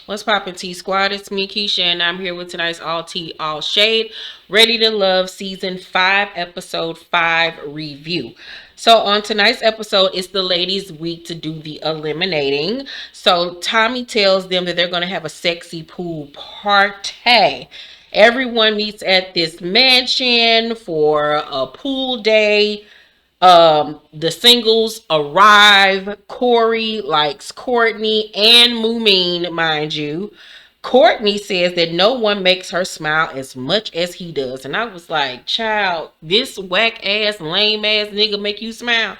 What's poppin' T Squad? It's me, Keisha, and I'm here with tonight's All Tea, All Shade, Ready to Love Season 5, Episode 5 review. So on tonight's episode, it's the ladies' week to do the eliminating. So Tommy tells them that they're going to have a sexy pool party. Everyone meets at this mansion for a pool day. The singles arrive. Cory likes Courtney and Moomin, mind you. Courtney says that no one makes her smile as much as he does. And I was like, child, this whack ass, lame ass nigga make you smile.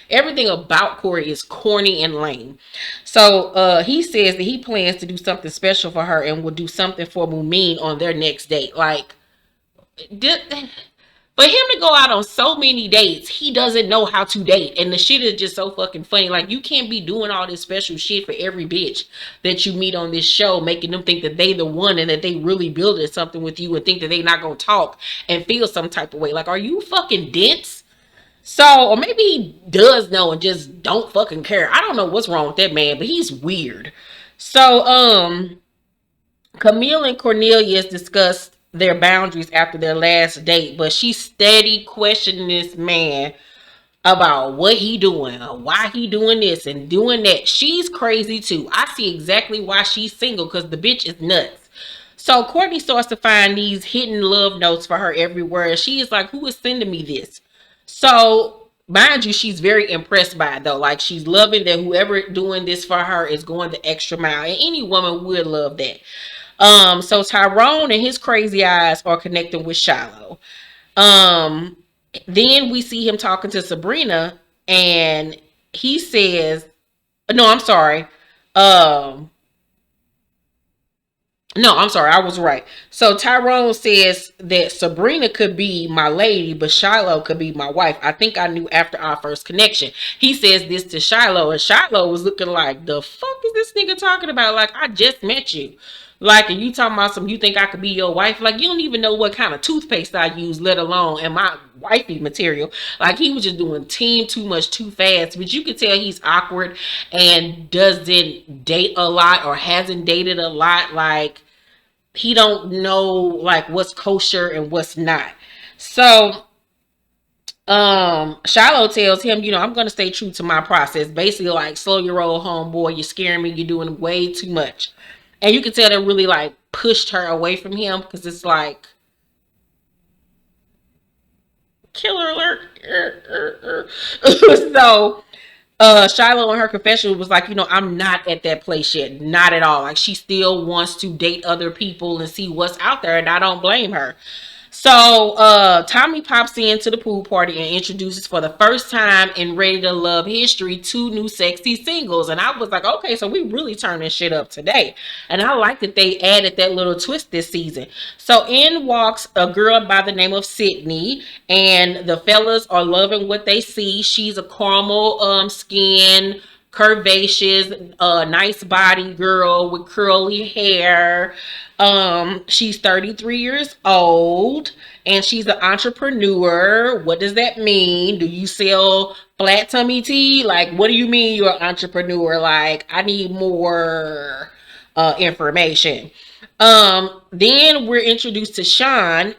Everything about Cory is corny and lame. So he says that he plans to do something special for her and will do something for Moomin on their next date. Like, for him to go out on so many dates, he doesn't know how to date. And the shit is just so fucking funny. Like, you can't be doing all this special shit for every bitch that you meet on this show, making them think that they the one and that they really building something with you and think that they not gonna talk and feel some type of way. Like, are you fucking dense? So, or maybe he does know and just don't fucking care. I don't know what's wrong with that man, but he's weird. So, Camille and Cornelius discussed their boundaries after their last date, but she steady questioning this man about what he doing, why he doing this and doing that. She's crazy too. I see exactly why she's single, because the bitch is nuts. So Courtney starts to find these hidden love notes for her everywhere. She is like, who is sending me this? So mind you, she's very impressed by it though. Like, she's loving that whoever doing this for her is going the extra mile, and any woman would love that. So Tyrone and his crazy eyes are connecting with Shiloh. Then we see him talking to Sabrina, and he says, no, I'm sorry. No, I'm sorry. I was right. So Tyrone says that Sabrina could be my lady, but Shiloh could be my wife. I think I knew after our first connection. He says this to Shiloh, and Shiloh was looking like, the fuck is this nigga talking about? Like, I just met you. Like, and you talking about some, you think I could be your wife? Like, you don't even know what kind of toothpaste I use, let alone am I wifey material. Like, he was just doing team too much too fast. But you can tell he's awkward and doesn't date a lot or hasn't dated a lot. Like, he don't know like what's kosher and what's not. So Shiloh tells him, I'm gonna stay true to my process. Basically, like, slow your roll, homeboy, you're scaring me, you're doing way too much. And you can tell that really like pushed her away from him, because it's like, killer alert. So Shiloh in her confession was like, I'm not at that place yet. Not at all. Like, she still wants to date other people and see what's out there, and I don't blame her. So Tommy pops into the pool party and introduces for the first time in Ready to Love history 2 new sexy singles. And I was like, okay, so we really turning shit up today. And I like that they added that little twist this season. So in walks a girl by the name of Sydney, and the fellas are loving what they see. She's a caramel skin, curvaceous, nice body girl with curly hair. She's 33 years old, and she's an entrepreneur. What does that mean? Do you sell flat tummy tea? Like, what do you mean you're an entrepreneur? Like, I need more information. Then we're introduced to Sean,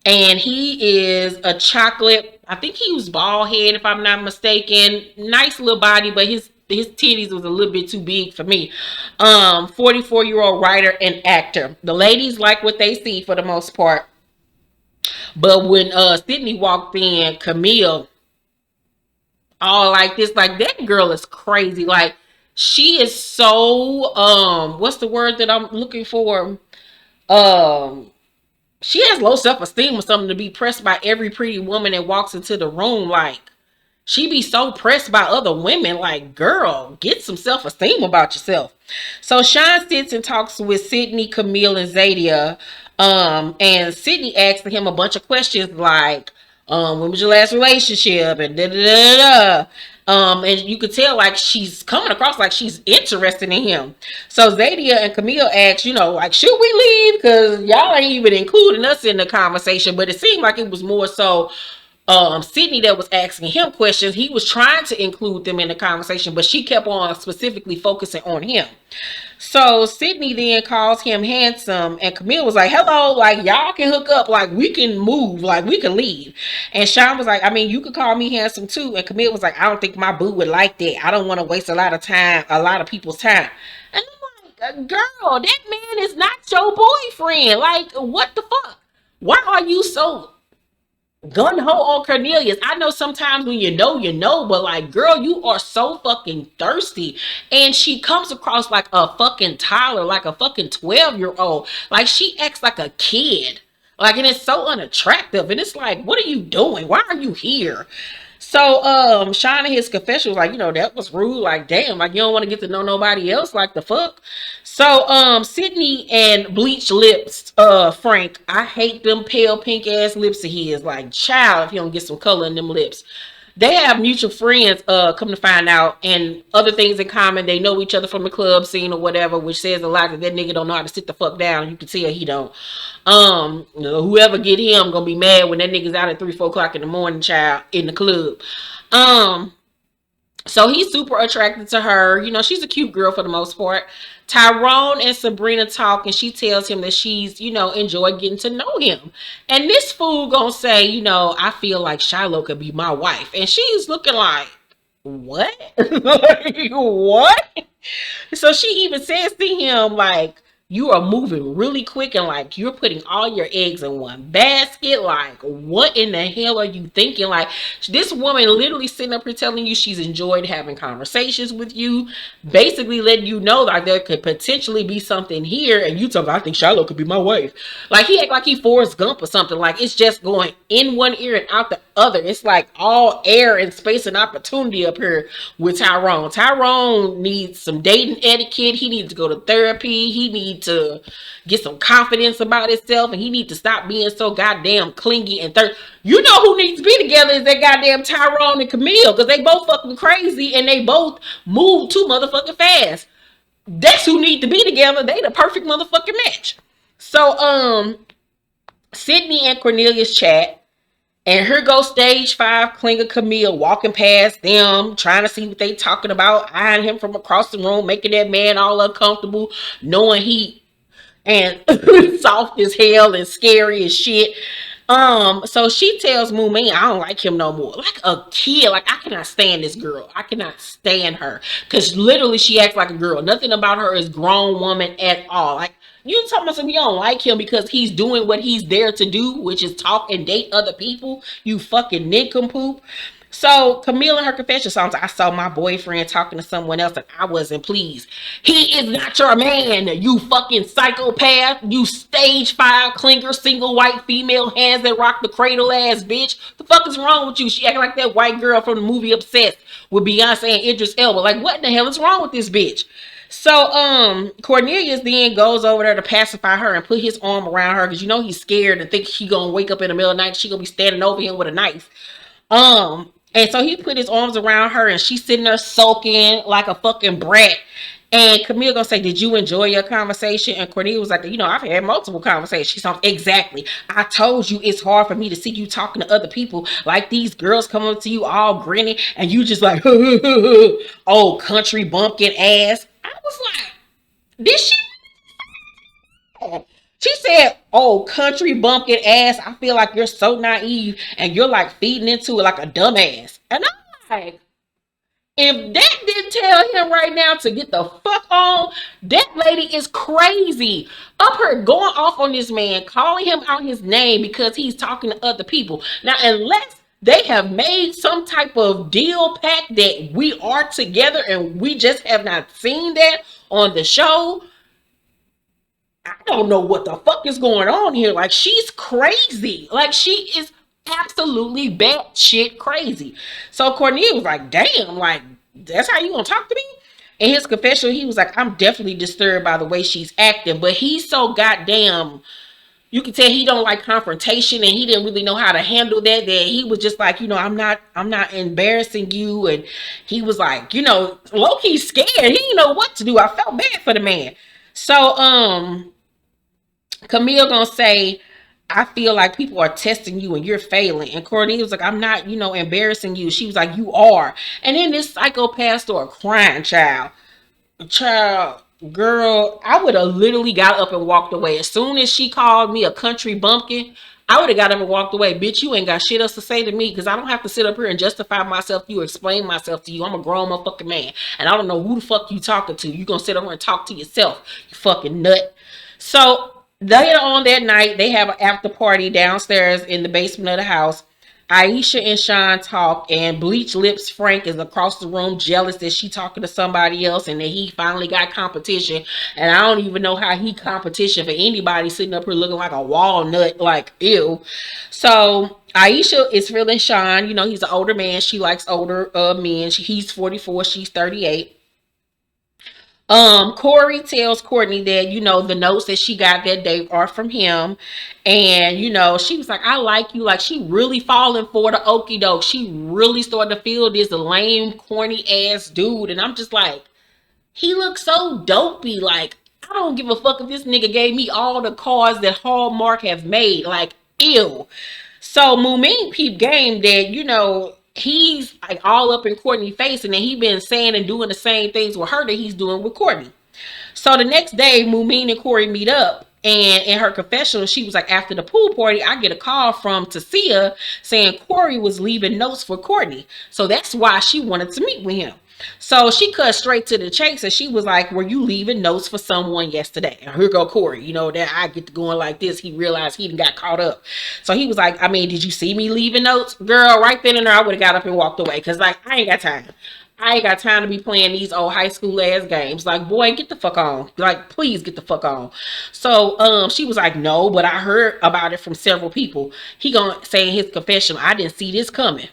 and he is a chocolate, I think he was bald head if I'm not mistaken. Nice little body, but his titties was a little bit too big for me. 44-year-old writer and actor. The ladies like what they see for the most part. But when Sydney walked in, Camille, all like this, like, that girl is crazy. Like, she is so what's the word that I'm looking for? She has low self-esteem or something to be pressed by every pretty woman that walks into the room. Like, she be so pressed by other women. Like, girl, get some self-esteem about yourself. So Sean sits and talks with Sydney, Camille, and Zadia. And Sydney asks him a bunch of questions like, when was your last relationship? And da-da-da-da. And you could tell like she's coming across like she's interested in him. So Zadia and Camille asked, like, should we leave? Because y'all ain't even including us in the conversation. But it seemed like it was more so Sydney that was asking him questions. He was trying to include them in the conversation, but she kept on specifically focusing on him. So Sydney then calls him handsome, and Camille was like, "Hello, like y'all can hook up, like we can move, like we can leave." And Sean was like, "I mean, you could call me handsome too." And Camille was like, "I don't think my boo would like that. I don't want to waste a lot of time, a lot of people's time." And I'm like, "Girl, that man is not your boyfriend. Like, what the fuck? Why are you so gun ho on Cornelius?" I know sometimes when you know, but like, girl, you are so fucking thirsty. And she comes across like a fucking toddler, like a fucking 12-year-old. Like, she acts like a kid. Like, and it's so unattractive. And it's like, what are you doing? Why are you here? So Sean in his confession was like, that was rude. Like, damn, like you don't want to get to know nobody else. Like, the fuck. So Sydney and bleached lips, Frank, I hate them pale pink ass lips of his. Like, child, if you don't get some color in them lips. They have mutual friends, come to find out, and other things in common. They know each other from the club scene or whatever, which says a lot, that nigga don't know how to sit the fuck down. You can tell he don't. Whoever get him gonna be mad when that nigga's out at 3-4 o'clock in the morning, child, in the club. So he's super attracted to her. She's a cute girl for the most part. Tyrone and Sabrina talk, and she tells him that she's, enjoyed getting to know him. And this fool gonna say, I feel like Shiloh could be my wife. And she's looking like, what? Like, what? So she even says to him, like, you are moving really quick, and like you're putting all your eggs in one basket. Like, what in the hell are you thinking? Like, this woman literally sitting up here telling you she's enjoyed having conversations with you, basically letting you know like there could potentially be something here, and you talk, I think Shiloh could be my wife. Like, he act like he Forrest Gump or something. Like, it's just going in one ear and out the other. It's like all air and space and opportunity up here with Tyrone. Tyrone needs some dating etiquette. He needs to go to therapy. He needs to get some confidence about himself, and he needs to stop being so goddamn clingy and You know who needs to be together is that goddamn Tyrone and Camille, because they both fucking crazy and they both move too motherfucking fast. That's who need to be together. They the perfect motherfucking match. So Sydney and Cornelius chat. And here goes stage 5 Klinger Camille walking past them, trying to see what they talking about, eyeing him from across the room, making that man all uncomfortable, knowing he and soft as hell and scary as shit. So she tells Moo Man, I don't like him no more. Like a kid. Like, I cannot stand this girl. I cannot stand her. Because literally she acts like a girl. Nothing about her is grown woman at all. Like, you talking about something, you don't like him because he's doing what he's there to do, which is talk and date other people. You fucking nincompoop. So Camille in her confession songs, I saw my boyfriend talking to someone else and I wasn't pleased. He is not your man, you fucking psychopath. You stage 5 Klinger, single white female, hands that rock the cradle ass bitch. The fuck is wrong with you? She acting like that white girl from the movie Obsessed with Beyonce and Idris Elba. Like, what in the hell is wrong with this bitch? So Cornelius then goes over there to pacify her and put his arm around her, because he's scared and thinks she gonna wake up in the middle of the night, she gonna be standing over him with a knife. And so he put his arms around her and she's sitting there sulking like a fucking brat. And Camille gonna say, did you enjoy your conversation? And Cornelia was like, I've had multiple conversations. She's like, exactly. I told you it's hard for me to see you talking to other people like these girls come up to you all grinning and you just like, oh, country bumpkin ass. I was like, did she? She said, oh, country bumpkin ass. I feel like you're so naive and you're like feeding into it like a dumbass. And I'm like, if that didn't tell him right now to get the fuck on, that lady is crazy. Up her going off on this man, calling him out his name because he's talking to other people. Now, unless they have made some type of deal pact that we are together and we just have not seen that on the show, I don't know what the fuck is going on here. Like, she's crazy. Like, she is absolutely batshit crazy. So Cornelia was like, damn, like, that's how you gonna talk to me? In his confession, he was like, I'm definitely disturbed by the way she's acting. But he's so goddamn, you can tell he don't like confrontation and he didn't really know how to handle that he was just like, I'm not embarrassing you. And he was like, low-key scared. He didn't know what to do. I felt bad for the man. So Camille gonna say, I feel like people are testing you and you're failing. And Courtney was like, I'm not, embarrassing you. She was like, you are. And then this psychopath started crying, child, girl, I would have literally got up and walked away. As soon as she called me a country bumpkin, I would have got up and walked away. Bitch, you ain't got shit else to say to me, because I don't have to sit up here and justify myself to you, explain myself to you. I'm a grown motherfucking man, and I don't know who the fuck you talking to. You gonna sit over and talk to yourself, you fucking nut. So later on that night, they have an after party downstairs in the basement of the house. Aisha and Sean talk, and Bleach Lips Frank is across the room jealous that she talking to somebody else and that he finally got competition. And I don't even know how he competition for anybody sitting up here looking like a walnut, like, ew. So Aisha is feeling Sean. He's an older man. She likes older men. He's 44. She's 38. Cory tells Courtney that, the notes that she got that day are from him. And, she was like, I like you. Like, she really falling for the okie doke. She really started to feel this lame, corny ass dude. And I'm just like, he looks so dopey. Like, I don't give a fuck if this nigga gave me all the cards that Hallmark have made. Like, ew. So Moomin peep game that, he's like all up in Courtney's face, and then he been saying and doing the same things with her that he's doing with Courtney. So the next day, Moomin and Cory meet up, and in her confessional, she was like, after the pool party, I get a call from Tasia saying Cory was leaving notes for Courtney. So that's why she wanted to meet with him. So she cut straight to the chase, and she was like, were you leaving notes for someone yesterday? And here go Cory, that I get to going like this. He realized he done got caught up. So he was like, I mean, did you see me leaving notes? Girl, right then and there, I would have got up and walked away, because like, I ain't got time. I ain't got time to be playing these old high school ass games. Like, boy, get the fuck on. Like, please get the fuck on. So she was like, no, but I heard about it from several people. He gonna say in his confession, I didn't see this coming.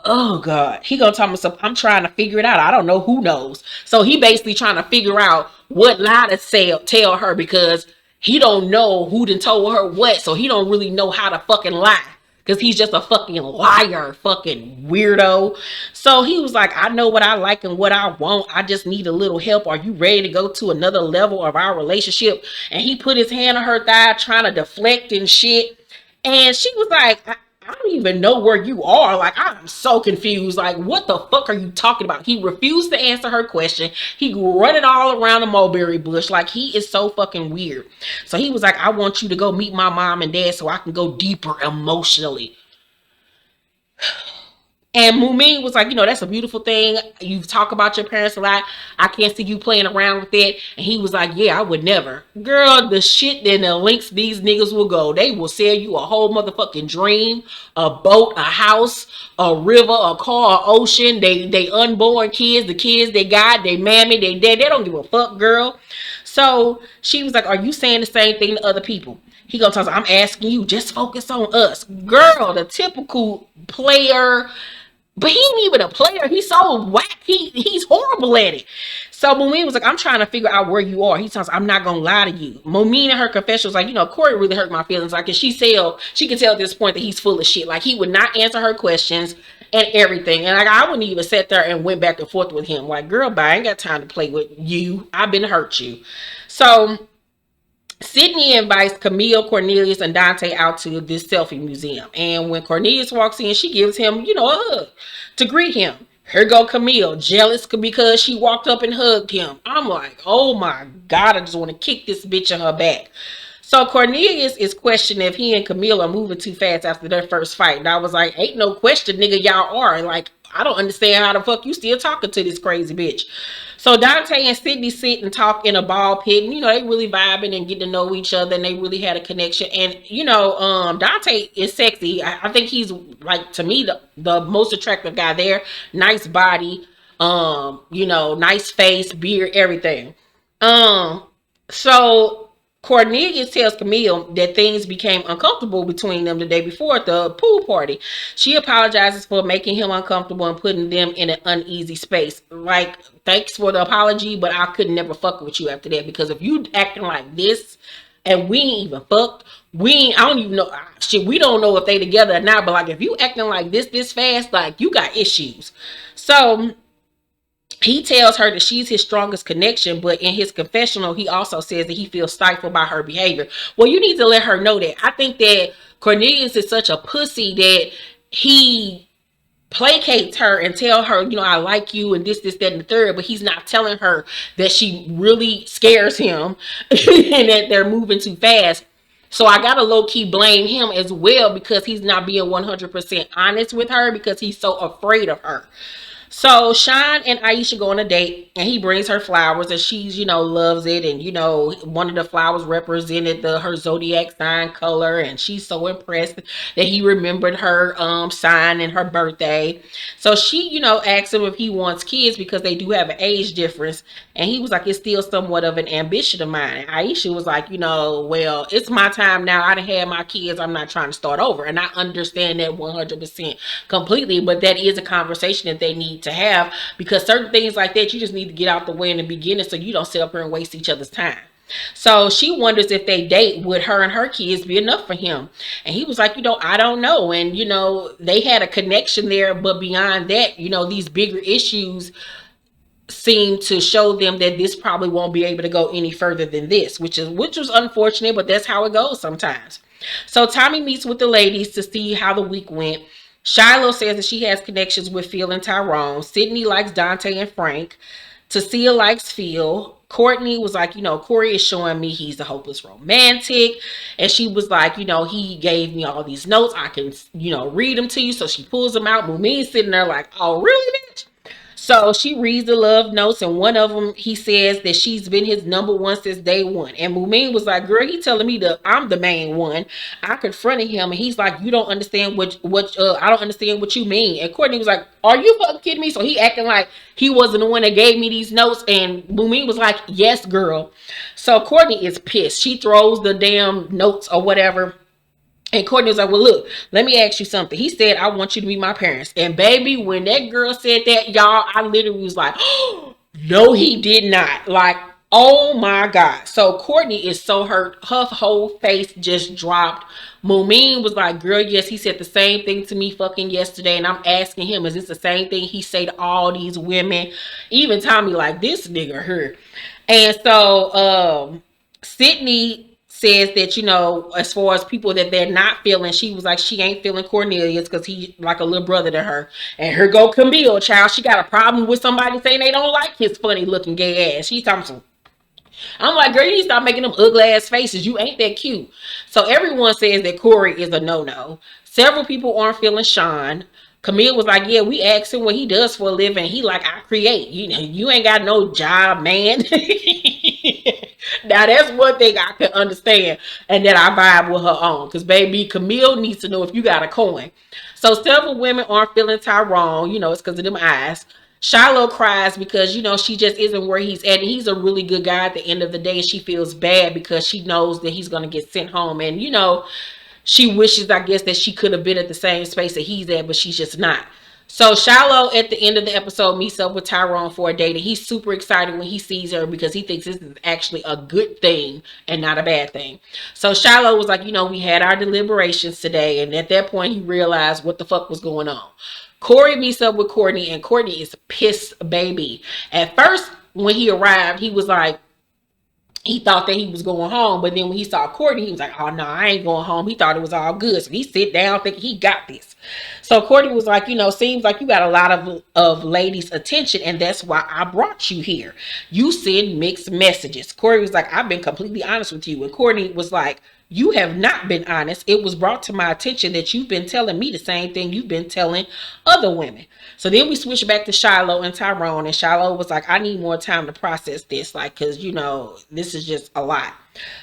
Oh God, he gonna tell me something. I'm trying to figure it out. I don't know who knows. So he basically trying to figure out what lie to tell her, because he don't know who done told her what. So he don't really know how to fucking lie, because he's just a fucking liar, fucking weirdo. So he was like, I know what I like and what I want. I just need a little help. Are you ready to go to another level of our relationship? And he put his hand on her thigh, trying to deflect and shit. And she was like, I don't even know where you are. Like, I'm so confused. Like, what the fuck are you talking about? He refused to answer her question. He run it all around the mulberry bush. Like, he is so fucking weird. So he was like, I want you to go meet my mom and dad so I can go deeper emotionally. And Moomin was like, that's a beautiful thing. You talk about your parents a lot. I can't see you playing around with it. And he was like, yeah, I would never. Girl, the shit and the links these niggas will go. They will sell you a whole motherfucking dream, a boat, a house, a river, a car, an ocean. They unborn kids, the kids they got, they mammy, they dad. They don't give a fuck, girl. So she was like, are you saying the same thing to other people? He gonna tell us, I'm asking you, just focus on us. Girl, the typical player. But he ain't even a player. He's so whack. He's horrible at it. So Moomin was like, I'm trying to figure out where you are. He tells, I'm not going to lie to you. Moomin in her confession was like, Cory really hurt my feelings. Like, she can tell at this point that he's full of shit. Like, he would not answer her questions and everything. And like, I wouldn't even sit there and went back and forth with him. Like, girl, bye. I ain't got time to play with you. I've been hurt you. So Sydney invites Camille, Cornelius, and Dante out to this selfie museum. And when Cornelius walks in, she gives him, a hug to greet him. Here go Camille, jealous because she walked up and hugged him. I'm like, oh my God, I just want to kick this bitch in her back. So Cornelius is questioning if he and Camille are moving too fast after their first fight. And I was like, ain't no question, nigga, y'all are. Like, I don't understand how the fuck you still talking to this crazy bitch. So Dante and Sydney sit and talk in a ball pit, and they really vibing and getting to know each other, and they really had a connection. And Dante is sexy. I think he's, like, to me, the most attractive guy there. Nice body, nice face, beard, everything. So Cornelius tells Camille that things became uncomfortable between them the day before at the pool party. She apologizes for making him uncomfortable and putting them in an uneasy space. Like, thanks for the apology, but I could never fuck with you after that, because if you acting like this and we ain't even fucked, I don't even know, shit, we don't know if they together or not, but like, if you acting like this fast, like, you got issues. So He tells her that she's his strongest connection, but in his confessional, he also says that he feels stifled by her behavior. Well, you need to let her know that. I think that Cornelius is such a pussy that he placates her and tell her, I like you and this, that, and the third, but he's not telling her that she really scares him and that they're moving too fast. So I gotta low-key blame him as well because he's not being 100% honest with her because he's so afraid of her. So Sean and Aisha go on a date and he brings her flowers and she's, loves it. And, one of the flowers represented her zodiac sign color. And she's so impressed that he remembered her sign and her birthday. So she, asks him if he wants kids because they do have an age difference. And he was like, it's still somewhat of an ambition of mine. And Aisha was like, well, it's my time now. I done had my kids. I'm not trying to start over. And I understand that 100% completely. But that is a conversation that they need to have because certain things like that, you just need to get out the way in the beginning so you don't sit up here and waste each other's time. So she wonders if they date, would her and her kids be enough for him? And he was like, I don't know. And, they had a connection there. But beyond that, these bigger issues seem to show them that this probably won't be able to go any further than this, which was unfortunate, but that's how it goes sometimes. So Tommy meets with the ladies to see how the week went. Shiloh says that she has connections with Phil and Tyrone. Sydney likes Dante and Frank. Tasia likes Phil. Courtney was like, Cory is showing me he's a hopeless romantic. And she was like, he gave me all these notes. I can, read them to you. So she pulls them out. Mumin's sitting there like, oh, really, bitch? So she reads the love notes, and one of them, he says that she's been his number one since day one. And Mumin was like, girl, he telling me that I'm the main one. I confronted him, and he's like, you don't understand what I don't understand what you mean. And Courtney was like, are you fucking kidding me? So he acting like he wasn't the one that gave me these notes, and Mumin was like, yes, girl. So Courtney is pissed. She throws the damn notes or whatever. And Courtney was like, well, look, let me ask you something. He said, I want you to meet my parents. And baby, when that girl said that, y'all, I literally was like, oh, no, he did not. Like, oh my God. So Courtney is so hurt. Her whole face just dropped. Mumin was like, girl, yes, he said the same thing to me fucking yesterday. And I'm asking him, is this the same thing he say to all these women? Even Tommy like, this nigga hurt. And so Sydney says that, as far as people that they're not feeling, she was like, she ain't feeling Cornelius because he like a little brother to her. And here go Camille, child. She got a problem with somebody saying they don't like his funny looking gay ass. She's talking some. I'm like, girl, you need to stop making them ugly ass faces. You ain't that cute. So everyone says that Cory is a no-no. Several people aren't feeling Sean. Camille was like, yeah, we asked him what he does for a living. He like, I create. You ain't got no job, man. Now that's one thing I can understand and that I vibe with her on. Because baby, Camille needs to know if you got a coin. So several women aren't feeling Tyrone. It's because of them eyes. Shiloh cries because, she just isn't where he's at. And he's a really good guy at the end of the day. And she feels bad because she knows that he's going to get sent home. And, she wishes, I guess, that she could have been at the same space that he's at, but she's just not. So Shiloh at the end of the episode meets up with Tyrone for a date, and he's super excited when he sees her because he thinks this is actually a good thing and not a bad thing. So Shiloh was like, we had our deliberations today, and at that point he realized what the fuck was going on. Cory meets up with Courtney, and Courtney is pissed, baby. At first, when he arrived, he was like, he thought that he was going home, but then when he saw Courtney, he was like, oh no, I ain't going home. He thought it was all good. So he sit down thinking he got this. So Courtney was like, seems like you got a lot of ladies' attention, and that's why I brought you here. You send mixed messages. Cory was like, I've been completely honest with you. And Courtney was like, you have not been honest. It was brought to my attention that you've been telling me the same thing you've been telling other women. So then we switched back to Shiloh and Tyrone, and Shiloh was like, I need more time to process this, because, this is just a lot.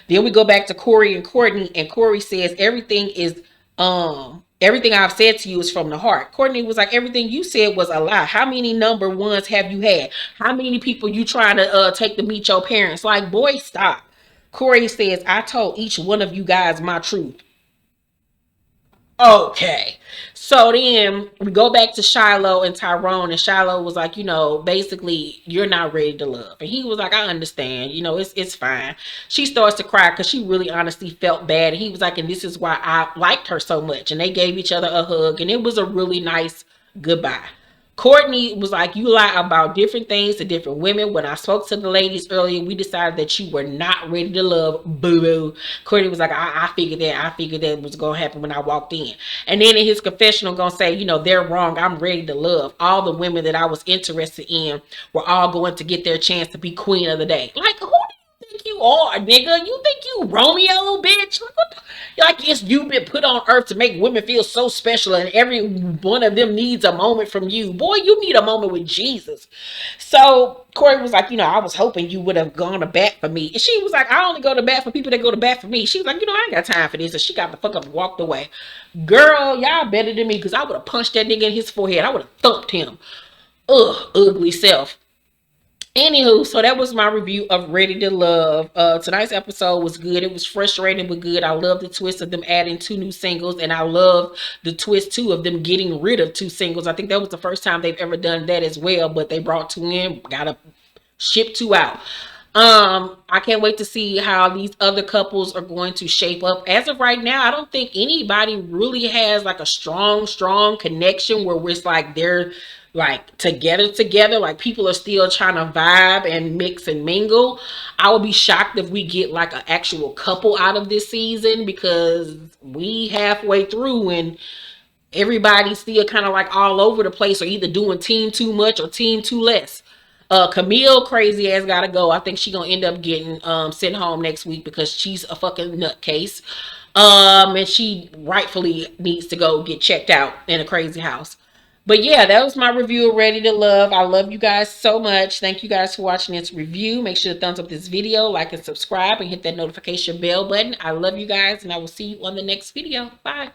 Then we go back to Cory and Courtney, and Cory says everything I've said to you is from the heart. Courtney was like, everything you said was a lie. How many number ones have you had? How many people you trying to take to meet your parents? Like, boy, stop. Cory says, I told each one of you guys my truth. Okay. So then we go back to Shiloh and Tyrone, and Shiloh was like, basically, you're not ready to love. And he was like, I understand, it's fine. She starts to cry because she really honestly felt bad. And he was like, and this is why I liked her so much. And they gave each other a hug, and it was a really nice goodbye. Courtney was like, you lie about different things to different women. When I spoke to the ladies earlier, we decided that you were not ready to love. Boo boo. Courtney was like, I figured that. I figured that was going to happen when I walked in. And then in his confessional, going to say, you know, they're wrong. I'm ready to love. All the women that I was interested in were all going to get their chance to be queen of the day. Like, who do you think you are, nigga? You think you Romeo, bitch? Like, what the, like it's you've been put on earth to make women feel so special, and every one of them needs a moment from you. Boy, you need a moment with Jesus. So Cory was like, you know, I was hoping you would have gone to bat for me. And she was like, I only go to bat for people that go to bat for me. She was like, you know, I ain't got time for this. And she got the fuck up and walked away. Girl, y'all better than me, because I would have punched that nigga in his forehead. I would have thumped him. Ugh, ugly self. Anywho, so that was my review of Ready to Love. Tonight's episode was good. It was frustrating but good. I love the twist of them adding 2 new singles, and I love the twist too of them getting rid of 2 singles. I think that was the first time they've ever done that as well, but they brought 2 in, gotta ship 2 out. I can't wait to see how these other couples are going to shape up. As of right now, I don't think anybody really has like a strong connection where it's like they're like together. Like people are still trying to vibe and mix and mingle. I would be shocked if we get like an actual couple out of this season, because we halfway through and everybody's still kind of like all over the place, or either doing team too much or team too less. Camille crazy ass gotta go. I think she gonna end up getting sent home next week because she's a fucking nutcase. And she rightfully needs to go get checked out in a crazy house. But yeah, that was my review of Ready to Love. I love you guys so much. Thank you guys for watching this review. Make sure to thumbs up this video, like and subscribe, and hit that notification bell button. I love you guys, and I will see you on the next video. Bye.